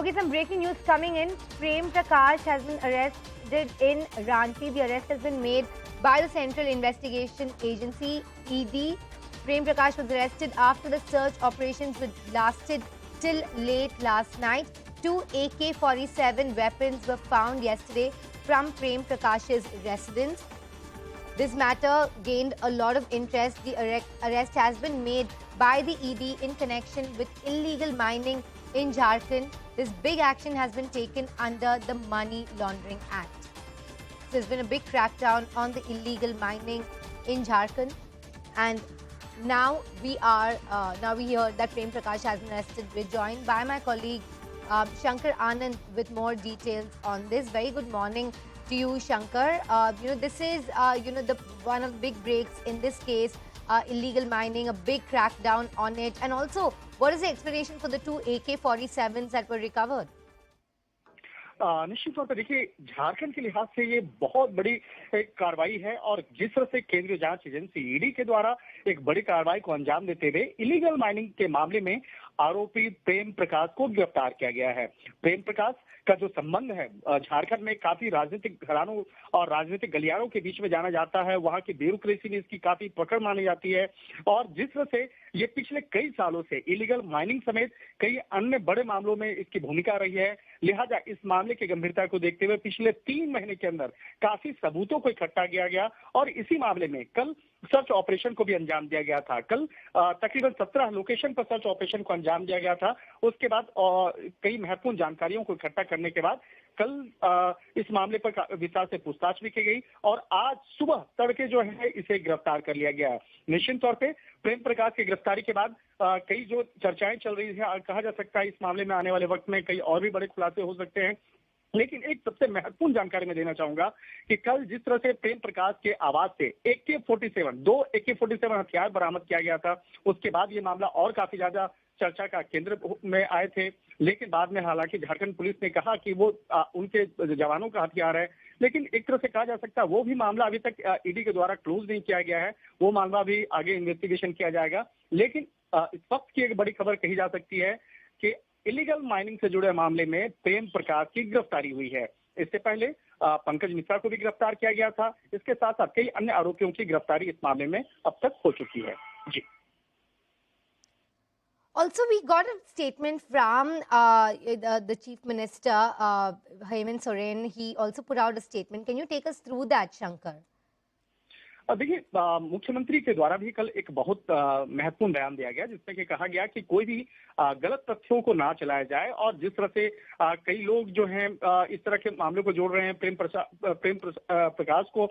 Okay, some breaking news coming in. Prem Prakash has been arrested in Ranchi. The arrest has been made by the Central Investigation Agency, ED. Prem Prakash was arrested after the search operations which lasted till late last night. Two AK-47 weapons were found yesterday from Prem Prakash's residence. This matter gained a lot of interest. The arrest has been made by the ED in connection with illegal mining in Jharkhand. This big action has been taken under the Money Laundering Act. There's been a big crackdown on the illegal mining in Jharkhand, and now we hear that Prem Prakash has been arrested. We're joined by my colleague Shankar Anand with more details on this. Very good morning to you, Shankar. This is the one of the big breaks in this case. Illegal mining, a big crackdown on it, and also what is the explanation for the two AK-47s that were recovered? निश्चित तौर पर देखिए, झारखंड के लिहाज से ये बहुत बड़ी एक कार्रवाई है और जिस तरह से केंद्रीय जांच एजेंसी ईडी के द्वारा एक बड़ी कार्रवाई को अंजाम देते हुए इलीगल माइनिंग के मामले में आरोपी प्रेम प्रकाश को गिरफ्तार किया गया है। प्रेम प्रकाश का जो संबंध है झारखंड में काफी राजनीतिक घरानों और राजनीतिक गलियारों के बीच में जाना जाता है। वहां की ब्यूरोक्रेसी में इसकी काफी पकड़ मानी जाती है और जिस तरह से ये पिछले कई सालों से इलीगल माइनिंग समेत कई अन्य बड़े मामलों में इसकी भूमिका रही है, लिहाजा इस मामले की गंभीरता को देखते हुए पिछले 3 महीने के अंदर काफी सबूतों को इकट्ठा किया गया और इसी मामले में कल सर्च ऑपरेशन को भी अंजाम दिया गया था। कल तकरीबन 17 लोकेशन पर सर्च ऑपरेशन को अंजाम दिया गया था। उसके बाद कई महत्वपूर्ण जानकारियों को इकट्ठा करने के बाद कल इस मामले पर विस्तार से पूछताछ भी की गई और आज सुबह तड़के जो है इसे गिरफ्तार कर लिया गया। निश्चित तौर पे प्रेम प्रकाश की गिरफ्तारी के बाद कई जो चर्चाएं चल रही है, कहा जा सकता है इस मामले में आने वाले वक्त में कई और भी बड़े खुलासे हो सकते हैं। लेकिन एक सबसे महत्वपूर्ण जानकारी मैं देना चाहूंगा कि कल जिस तरह से प्रेम प्रकाश के आवाज से दो AK-47 हथियार बरामद किया गया था, उसके बाद ये मामला और काफी ज्यादा चर्चा का केंद्र में आए थे। लेकिन बाद में हालांकि झारखंड पुलिस ने कहा कि वो उनके जवानों का हथियार है, लेकिन एक तरह से कहा जा सकता है वो भी मामला अभी तक ईडी के द्वारा क्लोज नहीं किया गया है। वो मामला भी आगे इन्वेस्टिगेशन किया जाएगा। लेकिन इस वक्त की एक बड़ी खबर कही जा सकती है कि इलीगल माइनिंग से जुड़े मामले में प्रेम प्रकाश की गिरफ्तारी हुई है। इससे पहले पंकज मिश्रा को भी गिरफ्तार किया गया था। इसके साथ साथ कई अन्य आरोपियों की गिरफ्तारी इस मामले में अब तक हो चुकी है। जी। Also, we got a statement from the Chief Minister, Hemant Soren. He also put out a statement. Can you take us through that, Shankar? देखिए, मुख्यमंत्री के द्वारा भी कल एक बहुत महत्वपूर्ण बयान दिया गया जिसमें कि कहा गया कि कोई भी गलत तथ्यों को ना चलाया जाए और जिस तरह से कई लोग जो हैं इस तरह के मामलों को जोड़ रहे हैं, प्रेम प्रकाश को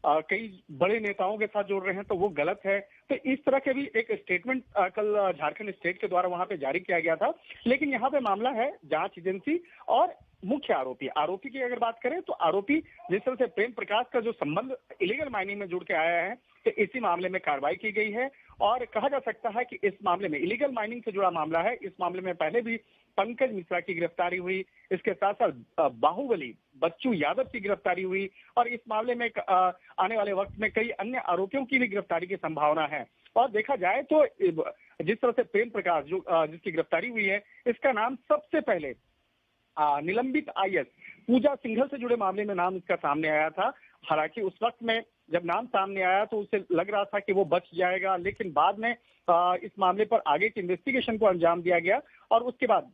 कई बड़े नेताओं के साथ जोड़ रहे हैं, तो वो गलत है। तो इस तरह के भी एक स्टेटमेंट कल झारखंड स्टेट के द्वारा वहां पे जारी किया गया था। लेकिन यहाँ पे मामला है जांच एजेंसी और मुख्य आरोपी की अगर बात करें तो आरोपी जिस तरह से प्रेम प्रकाश का जो संबंध इलीगल माइनिंग में जुड़ के आया है, तो इसी मामले में कार्रवाई की गई है और कहा जा सकता है कि इस मामले में इलीगल माइनिंग से जुड़ा मामला है। इस मामले में पहले भी पंकज मिश्रा की गिरफ्तारी हुई, इसके साथ साथ बाहुबली बच्चू यादव की गिरफ्तारी हुई और इस मामले में आने वाले वक्त में कई अन्य आरोपियों की भी गिरफ्तारी की संभावना है। और देखा जाए तो जिस तरह से प्रेम प्रकाश जिसकी गिरफ्तारी हुई है, इसका नाम सबसे पहले निलंबित IAS पूजा सिंघल से जुड़े मामले में नाम इसका सामने आया था। हालांकि उस वक्त में जब नाम सामने आया तो उसे लग रहा था कि वो बच जाएगा, लेकिन बाद में इस मामले पर आगे की इन्वेस्टिगेशन को अंजाम दिया गया और उसके बाद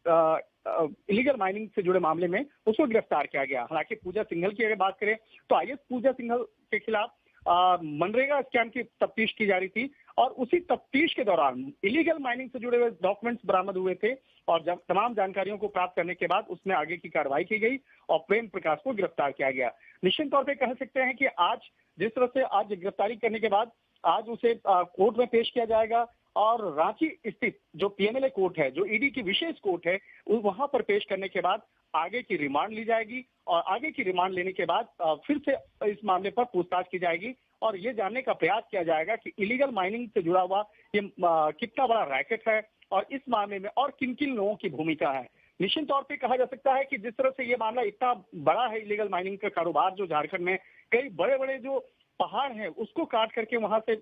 इलीगल माइनिंग से जुड़े मामले में उसको गिरफ्तार किया गया। हालांकि पूजा सिंघल की अगर बात करें तो IAS पूजा सिंघल के खिलाफ मनरेगा स्कैम की तफ्तीश की जा रही थी और उसी तफ्तीश के दौरान इलीगल माइनिंग से जुड़े हुए डॉक्यूमेंट्स बरामद हुए थे और जब तमाम जानकारियों को प्राप्त करने के बाद उसमें आगे की कार्रवाई की गई और प्रेम प्रकाश को गिरफ्तार किया गया। निश्चित तौर पे कह सकते हैं कि आज जिस तरह से आज गिरफ्तारी करने के बाद आज उसे कोर्ट में पेश किया जाएगा और रांची स्थित जो PMLA कोर्ट है, जो ईडी की विशेष कोर्ट है, वहां पर पेश करने के बाद आगे की रिमांड ली जाएगी और आगे की रिमांड लेने के बाद फिर से इस मामले पर पूछताछ की जाएगी और ये जानने का प्रयास किया जाएगा कि इलीगल माइनिंग से जुड़ा हुआ ये कितना बड़ा रैकेट है और इस मामले में और किन किन लोगों की भूमिका है। निश्चित तौर पे कहा जा सकता है कि जिस तरह से ये मामला इतना बड़ा है, इलीगल माइनिंग का कारोबार जो झारखंड में कई बड़े बड़े जो पहाड़ हैं उसको काट करके वहां से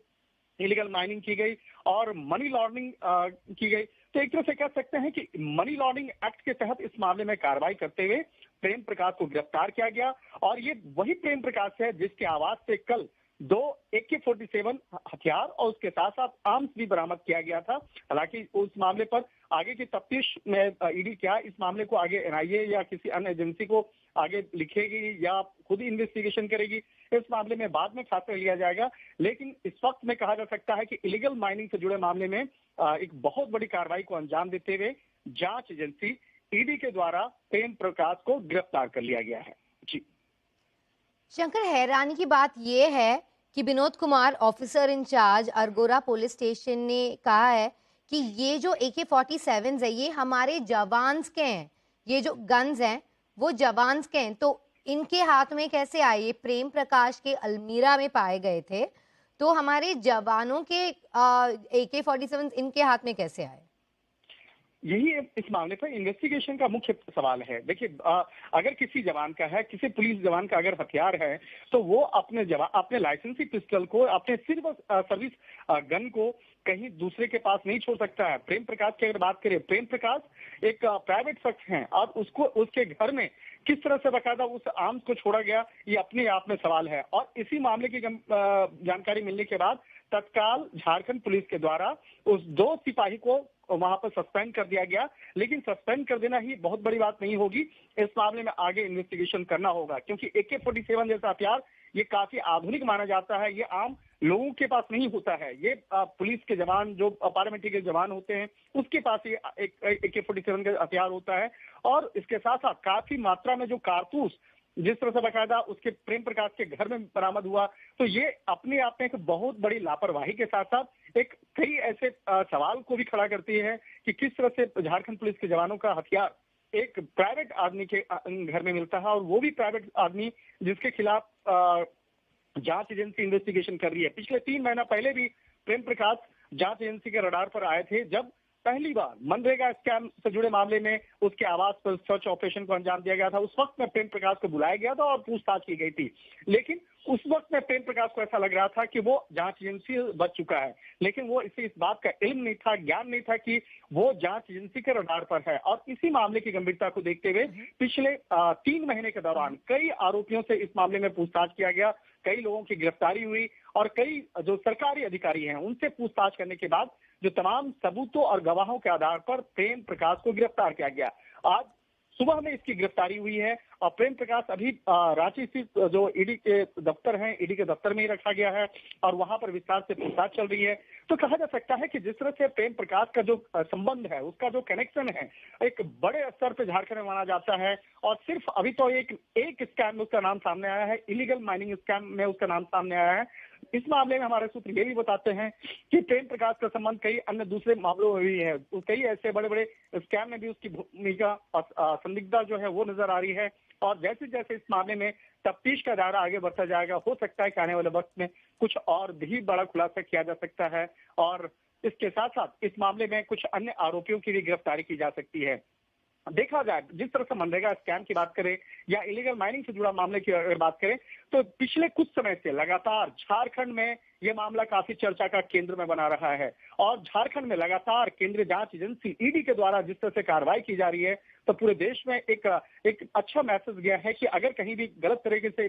इलीगल माइनिंग की गई और मनी लॉन्ड्रिंग की गई। तो एक तरह से कह सकते हैं कि मनी लॉन्ड्रिंग एक्ट के तहत इस मामले में कार्रवाई करते हुए प्रेम प्रकाश को गिरफ्तार किया गया और ये वही प्रेम प्रकाश है जिसके आवाज से कल 2 AK-47 हथियार और उसके साथ साथ आर्म्स भी बरामद किया गया था। हालांकि उस मामले पर आगे की तफ्तीश में ईडी क्या इस मामले को आगे NIA या किसी अन्य एजेंसी को आगे लिखेगी या खुद ही इन्वेस्टिगेशन करेगी, इस मामले में बाद में फैसला लिया जाएगा। लेकिन इस वक्त में कहा जा सकता है कि इलीगल माइनिंग से जुड़े मामले में एक बहुत बड़ी कार्रवाई को अंजाम देते हुए जांच एजेंसी ईडी के द्वारा प्रेम प्रकाश को गिरफ्तार कर लिया गया है। जी शंकर, हैरानी की बात यह है कि Vinod Kumar, officer in charge Argora police station, ने कहा है कि ये जो AK-47 है ये हमारे जवान्स के हैं, ये जो गन्स हैं वो जवान्स के हैं। तो इनके हाथ में कैसे आए? ये प्रेम प्रकाश के अलमीरा में पाए गए थे, तो हमारे जवानों के AK-47 इनके हाथ में कैसे आए? यही इस मामले पर इन्वेस्टिगेशन का मुख्य सवाल है। देखिए, अगर किसी जवान का है, किसी पुलिस जवान का अगर हथियार है, तो वो अपने लाइसेंसी पिस्टल को, अपने सिर्फ सर्विस गन को कहीं दूसरे के पास नहीं छोड़ सकता है। प्रेम प्रकाश की अगर बात करें, प्रेम प्रकाश एक प्राइवेट शख्स है और उसको उसके घर में किस तरह से बकायदा उस आर्म्स को छोड़ा गया, ये अपने आप में सवाल है। और इसी मामले की जानकारी मिलने के बाद तत्काल झारखंड पुलिस के द्वारा उस 2 सिपाही को वहां पर सस्पेंड कर दिया गया। लेकिन सस्पेंड कर देना ही बहुत बड़ी बात नहीं होगी, इस मामले में आगे इन्वेस्टिगेशन करना होगा, क्योंकि AK-47 जैसा हथियार ये काफी आधुनिक माना जाता है। ये आम लोगों के पास नहीं होता है। ये पुलिस के जवान, जो पैरामिलिट्री के जवान होते हैं, उसके पास ये एक AK-47 का हथियार होता है। और इसके साथ साथ काफी मात्रा में जो कारतूस जिस तरह से बकायदा उसके प्रेम प्रकाश के घर में बरामद हुआ, तो ये अपने आप में एक बहुत बड़ी लापरवाही के साथ साथ एक कई ऐसे सवाल को भी खड़ा करती है कि किस तरह से झारखंड पुलिस के जवानों का हथियार एक प्राइवेट आदमी के घर में मिलता है, और वो भी प्राइवेट आदमी जिसके खिलाफ जांच एजेंसी इन्वेस्टिगेशन कर रही है। पिछले 3 महीना पहले भी प्रेम प्रकाश जांच एजेंसी के रडार पर आए थे, जब पहली बार मनरेगा स्कैम से जुड़े मामले में उसके आवास पर सर्च ऑपरेशन को अंजाम दिया गया था। उस वक्त में प्रेम प्रकाश को बुलाया गया था और पूछताछ की गई थी। लेकिन उस वक्त में प्रेम प्रकाश को ऐसा लग रहा था कि वो जांच एजेंसी बच चुका है, लेकिन वो इसे इस बात का इल्म नहीं था, ज्ञान नहीं था कि वो जांच एजेंसी के रडार पर है। और इसी मामले की गंभीरता को देखते हुए पिछले 3 महीने के दौरान कई आरोपियों से इस मामले में पूछताछ किया गया, कई लोगों की गिरफ्तारी हुई और कई जो सरकारी अधिकारी हैं उनसे पूछताछ करने के बाद जो तमाम सबूतों और गवाहों के आधार पर प्रेम प्रकाश को गिरफ्तार किया गया। आज सुबह में इसकी गिरफ्तारी हुई है और प्रेम प्रकाश अभी रांची स्थित जो ईडी के दफ्तर हैं, ईडी के दफ्तर में ही रखा गया है और वहां पर विस्तार से पूछताछ चल रही है। तो कहा जा सकता है कि जिस तरह से प्रेम प्रकाश का जो संबंध है, उसका जो कनेक्शन है, एक बड़े स्तर पे झारखंड में माना जाता है। और सिर्फ अभी तो एक स्कैम में उसका नाम सामने आया है, इलीगल माइनिंग स्कैम में उसका नाम सामने आया है। इस मामले में हमारे सूत्र ये भी बताते हैं कि प्रेम प्रकाश का संबंध कई अन्य दूसरे मामलों में भी है। कई ऐसे बड़े बड़े स्कैम में भी उसकी भूमिका और संदिग्धता जो है वो नजर आ रही है। और जैसे जैसे इस मामले में तफ्तीश का दायरा आगे बढ़ता जाएगा, हो सकता है कि आने वाले वक्त में कुछ और भी बड़ा खुलासा किया जा सकता है और इसके साथ साथ इस मामले में कुछ अन्य आरोपियों की भी गिरफ्तारी की जा सकती है। देखा जाए, जिस तरह से मनरेगा स्कैम की बात करें या इलीगल माइनिंग से जुड़ा मामले की अगर बात करें, तो पिछले कुछ समय से लगातार झारखंड में ये मामला काफी चर्चा का केंद्र में बना रहा है। और झारखंड में लगातार केंद्रीय जांच एजेंसी ईडी के द्वारा जिस तरह से कार्रवाई की जा रही है, तो पूरे देश में एक अच्छा मैसेज गया है कि अगर कहीं भी गलत तरीके से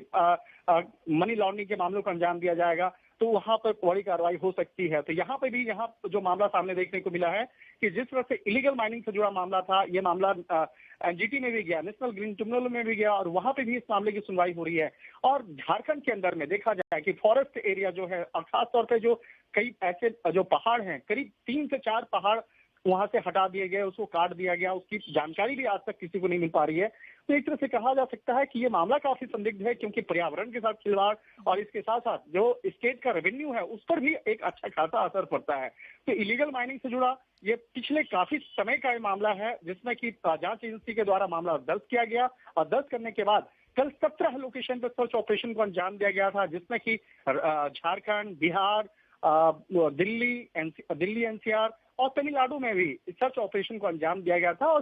मनी लॉन्ड्रिंग के मामलों को अंजाम दिया जाएगा तो वहां पर बड़ी कार्रवाई हो सकती है। तो यहाँ पे भी जो मामला सामने देखने को मिला है कि जिस तरह से इलीगल माइनिंग से जुड़ा मामला था, ये मामला एनजीटी में भी गया, नेशनल ग्रीन ट्रिब्यूनल में भी गया और वहां पे भी इस मामले की सुनवाई हो रही है। और झारखंड के अंदर में देखा जाए कि फॉरेस्ट एरिया जो है, और खासतौर पर जो कई ऐसे जो पहाड़ हैं, करीब 3 से 4 पहाड़ वहां से हटा दिए गए, उसको काट दिया गया, उसकी जानकारी भी आज तक किसी को नहीं मिल पा रही है। तो एक तरह से कहा जा सकता है कि ये मामला काफी संदिग्ध है, क्योंकि पर्यावरण के साथ खिलवाड़ और इसके साथ साथ जो स्टेट का रेवेन्यू है उस पर भी एक अच्छा खासा असर पड़ता है। तो इलीगल माइनिंग से जुड़ा ये पिछले काफी समय का ये मामला है, जिसमें कि जांच एजेंसी के द्वारा मामला दर्ज किया गया और दर्ज करने के बाद कल 17 लोकेशन पर सर्च ऑपरेशन को अंजाम दिया गया था, जिसमें कि झारखंड, बिहार, दिल्ली NCR और तमिलनाडु में भी सर्च ऑपरेशन को अंजाम दिया गया था। और